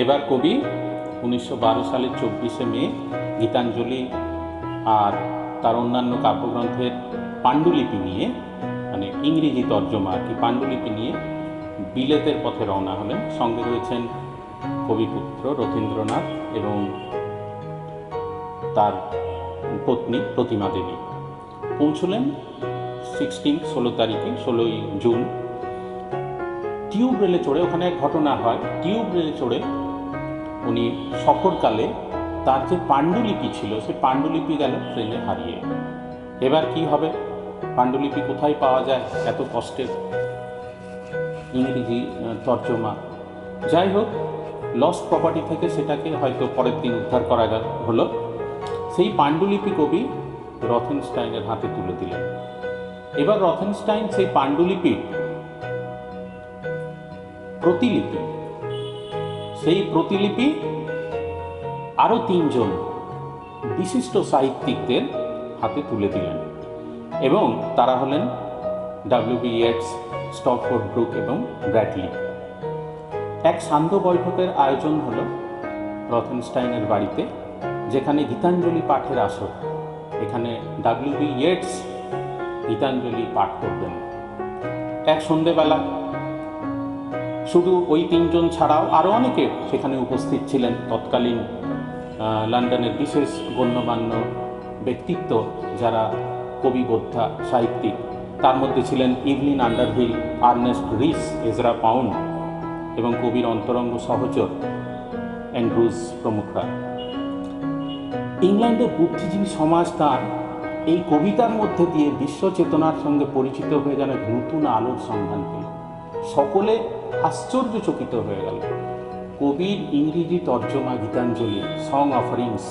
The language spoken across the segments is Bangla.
এবার কবি 1912 সালের 24শে মে গীতাঞ্জলি আর তার অন্যান্য কাব্যগ্রন্থের পাণ্ডুলিপি নিয়ে, মানে ইংরেজি তর্জমা আর কি, পাণ্ডুলিপি নিয়ে বিলেতের পথে রওনা হলেন। সঙ্গে রয়েছেন কবিপুত্র রথীন্দ্রনাথ এবং তার পত্নী প্রতিমা দেবী। পৌঁছলেন 16 তারিখে, 16ই জুন। টিউব রেলে চড়ে, ওখানে এক ঘটনা হয়, টিউব রেলে চড়ে উনি সফরকালে তার যে পাণ্ডুলিপি ছিল সেই পাণ্ডুলিপি গেল ট্রেনে হারিয়ে। এবার কি হবে? পাণ্ডুলিপি কোথায় পাওয়া যায়? এত কষ্টের ইংরেজি তর্জমা। যাই হোক, লস্ট প্রপার্টি থেকে সেটাকে হয়তো পরের দিন উদ্ধার করা হলো। সেই পাণ্ডুলিপি কবি রথেনস্টাইনের হাতে তুলে দিলেন। এবার রথেনস্টাইন সেই পাণ্ডুলিপির প্রতিলিপি, সেই প্রতিলিপি আরও 3 জন বিশিষ্ট সাহিত্যিকদের হাতে তুলে দিলেন, এবং তারা হলেন ডব্লিউ.বি. ইয়েটস, স্টপফোর্ড ব্রুক এবং ব্র্যাডলি। এক সান্ধ্য বৈঠকের আয়োজন হল রথেনস্টাইনের বাড়িতে, যেখানে গীতাঞ্জলি পাঠের আসর। এখানে ডব্লিউ.বি. ইয়েটস গীতাঞ্জলি পাঠ করবেন এক সন্ধেবেলা। শুধু ওই 3 জন ছাড়াও আরও অনেকে সেখানে উপস্থিত ছিলেন। তৎকালীন লন্ডনের বিশেষ গণ্যমান্য ব্যক্তিত্ব যারা কবিবোদ্ধা সাহিত্যিক, তার মধ্যে ছিলেন ইভলিন আন্ডারহিল, আর্নেস্ট রিস, এজরা পাউন্ড এবং কবির অন্তরঙ্গ সহচর অ্যান্ড্রুজ প্রমুখরা। ইংল্যান্ডের বুদ্ধিজীবী সমাজ তার এই কবিতার মধ্যে দিয়ে বিশ্ব চেতনার সঙ্গে পরিচিত হয়ে যেন নতুন আলোর সন্ধান পেল। সকলে আশ্চর্যচকিত হয়ে গেল। কবির ইংরেজি তর্জমা গীতাঞ্জলি, সং অফারিংস,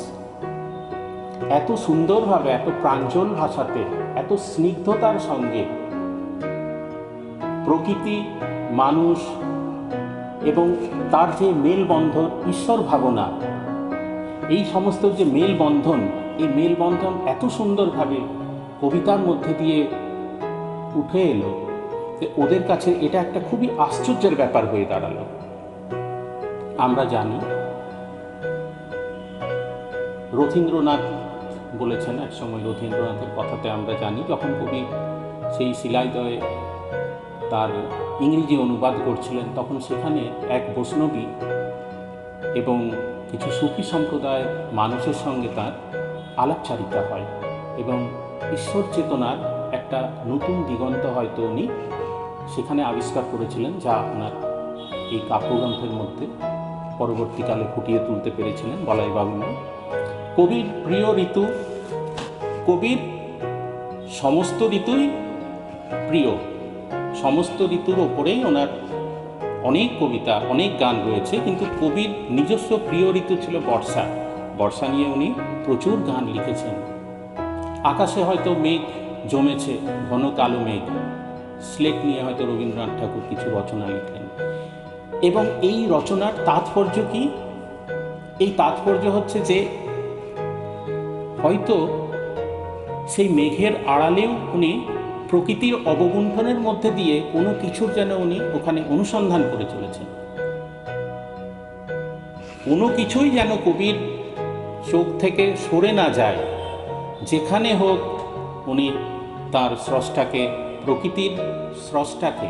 এত সুন্দরভাবে, এত প্রাঞ্জল ভাষাতে, এত স্নিগ্ধতার সঙ্গে প্রকৃতি, মানুষ এবং তার যে মেলবন্ধন, ঈশ্বর ভাবনা, এই সমস্ত যে মেলবন্ধন, এই মেলবন্ধন এত সুন্দরভাবে কবিতার মধ্যে দিয়ে উঠে এলো যে ওদের কাছে এটা একটা খুবই আশ্চর্যের ব্যাপার হয়ে দাঁড়ালো। আমরা জানি রথীন্দ্রনাথ বলেছেন এক সময়, রথীন্দ্রনাথের কথাতে আমরা জানি, যখন কবি সেই শিলাইদয়ে তার ইংরেজি অনুবাদ করছিলেন, তখন সেখানে এক বৈষ্ণবী এবং কিছু সুফি সম্প্রদায়ের মানুষের সঙ্গে তার আলাপচারিতা হয়, এবং ঈশ্বর চেতনার একটা নতুন দিগন্ত হয়তো উনি সেখানে আবিষ্কার করেছিলেন, যা ওনার এই কাব্যগ্রন্থের মধ্যে পরবর্তীকালে ফুটিয়ে তুলতে পেরেছিলেন বলাই বাহুল্য। কবির প্রিয় ঋতু, কবির সমস্ত ঋতুই প্রিয়, সমস্ত ঋতুর ওপরেই ওনার অনেক কবিতা, অনেক গান রয়েছে, কিন্তু কবির নিজস্ব প্রিয় ঋতু ছিল বর্ষা। বর্ষা নিয়ে উনি প্রচুর গান লিখেছেন। আকাশে হয়তো মেঘ জমেছে, ঘন কালো মেঘ, স্লেট নিয়ে হয়তো রবীন্দ্রনাথ ঠাকুর কিছু রচনা লিখলেন। এবং এই রচনার তাৎপর্য কি? এই তাৎপর্য হচ্ছে যে হয়তো সেই মেঘের আড়ালেও উনি প্রকৃতির অবগুণ্ঠনের মধ্যে দিয়ে কোনো কিছুর যেন উনি ওখানে অনুসন্ধান করে চলেছেন। কোনো কিছুই যেন কবির চোখ থেকে সরে না যায়। যেখানে হোক উনি তার স্রষ্টাকে, প্রকৃতির স্রষ্টাকে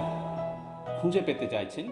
খুঁজে পেতে চাইছেন।